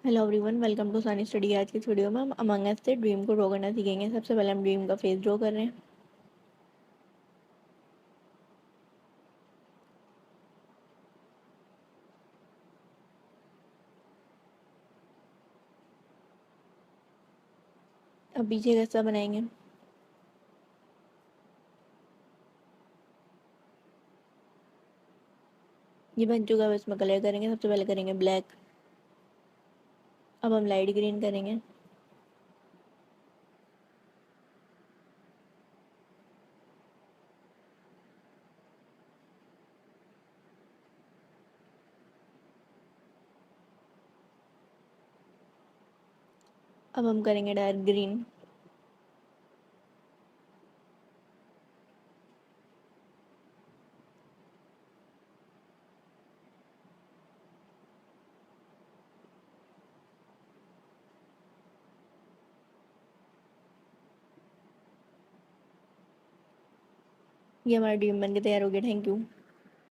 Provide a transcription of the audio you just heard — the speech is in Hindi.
हेलो एवरीवन, वेलकम टू सानी स्टडी। आज की इस वीडियो में हम अमंग अस से ड्रीम को ड्रॉ करना सीखेंगे। सबसे पहले हम ड्रीम का फेस ड्रॉ कर रहे हैं। अब पीछे का हिस्सा बनाएंगे। ये बन चुका है, अब इसमें कलर करेंगे। सबसे पहले करेंगे ब्लैक। अब हम लाइट ग्रीन करेंगे। अब हम करेंगे डार्क ग्रीन। ये हमारा ड्रीम बन के तैयार हो गया। Thank you.